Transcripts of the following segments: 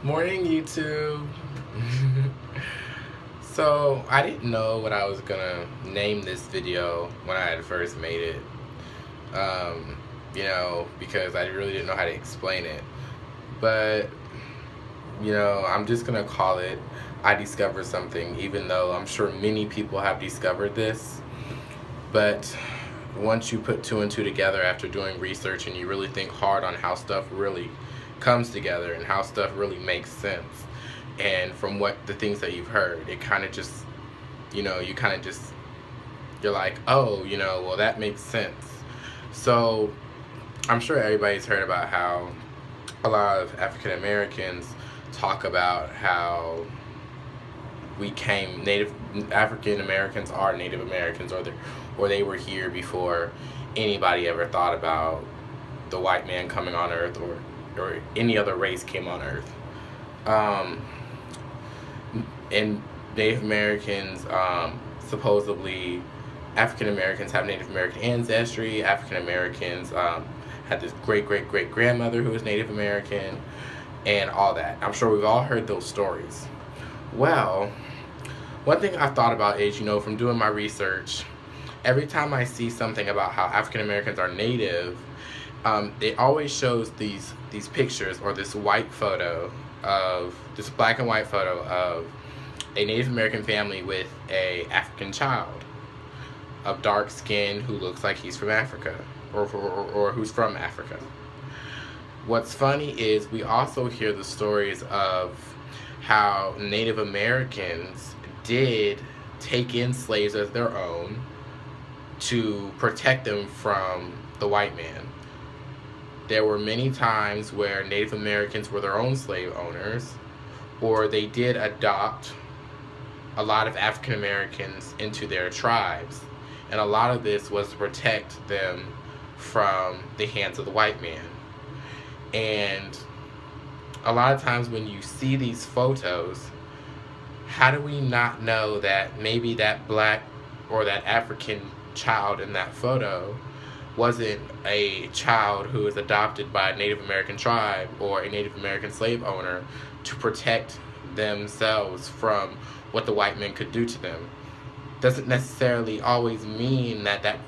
Morning, YouTube. So, I didn't know what I was gonna name this video when I had first made it. Because I really didn't know how to explain it. But, I'm just gonna call it I Discovered Something, even though I'm sure many people have discovered this. But once you put two and two together after doing research and you really think hard on how stuff really comes together and how stuff really makes sense, and from what the things that you've heard, it kind of just, you kind of just, you're like, oh, well, that makes sense. So I'm sure everybody's heard about how a lot of African Americans talk about how we came native African Americans are Native Americans, or they were here before anybody ever thought about the white man coming on Earth, or any other race came on Earth. Um, and Native Americans, supposedly African Americans have Native American ancestry. African Americans had this great great great grandmother who was Native American, and all that. I'm sure we've all heard those stories. Well, one thing I've thought about is, from doing my research, every time I see something about how African Americans are Native, it always shows these pictures, or this white photo of this black and white photo of a Native American family with a African child of dark skin who looks like he's from Africa, or who's from Africa. What's funny is we also hear the stories of how Native Americans did take in slaves as their own to protect them from the white man. There were many times where Native Americans were their own slave owners, or they did adopt a lot of African Americans into their tribes. And a lot of this was to protect them from the hands of the white man. And a lot of times when you see these photos, how do we not know that maybe that black or that African child in that photo wasn't a child who was adopted by a Native American tribe or a Native American slave owner to protect themselves from what the white men could do to them? Doesn't necessarily always mean that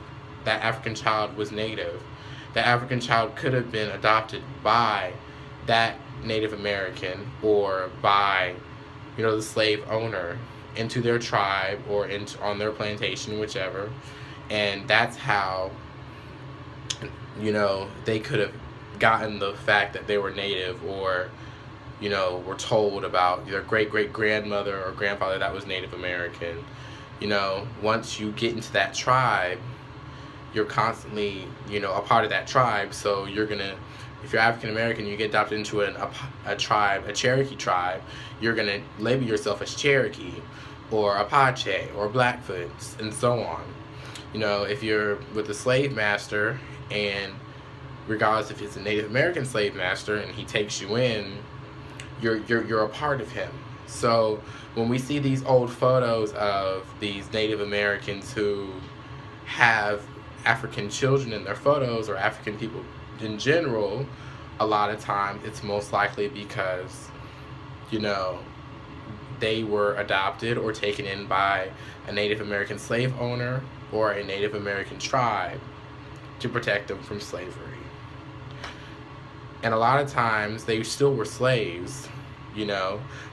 African child was Native. That African child could have been adopted by that Native American, or by, the slave owner, into their tribe or on their plantation, whichever. And that's how, they could have gotten the fact that they were Native, or, were told about their great great grandmother or grandfather that was Native American. Once you get into that tribe, you're constantly, a part of that tribe. So if you're African American, you get adopted into a tribe, a Cherokee tribe, you're gonna label yourself as Cherokee, or Apache, or Blackfoot, and so on. If you're with a slave master, and regardless if it's a Native American slave master and he takes you in, you're a part of him. So when we see these old photos of these Native Americans who have African children in their photos, or African people in general, a lot of times it's most likely because, they were adopted or taken in by a Native American slave owner or a Native American tribe to protect them from slavery. And a lot of times they still were slaves,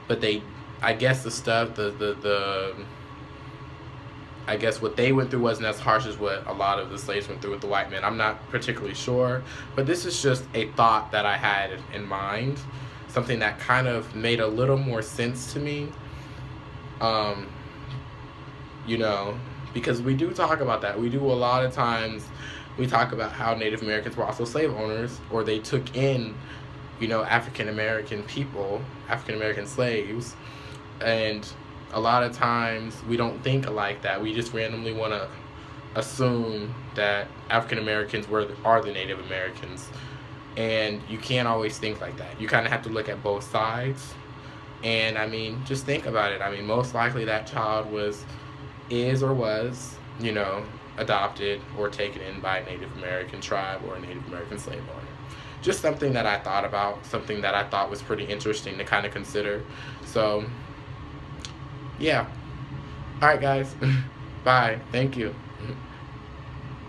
but I guess the stuff, I guess what they went through wasn't as harsh as what a lot of the slaves went through with the white men. I'm not particularly sure, but this is just a thought that I had in mind, something that kind of made a little more sense to me. Um, because we do talk about that. We do a lot of times. We talk about how Native Americans were also slave owners, or they took in, African American people, African American slaves, and a lot of times we don't think like that. We just randomly want to assume that African Americans are the Native Americans, and you can't always think like that. You kind of have to look at both sides. And I mean, just think about it. I mean, most likely that child is or was, adopted or taken in by a Native American tribe or a Native American slave owner. just something that I thought about, something that I thought was pretty interesting to kind of consider. So, yeah. All right, guys. Bye. Thank you.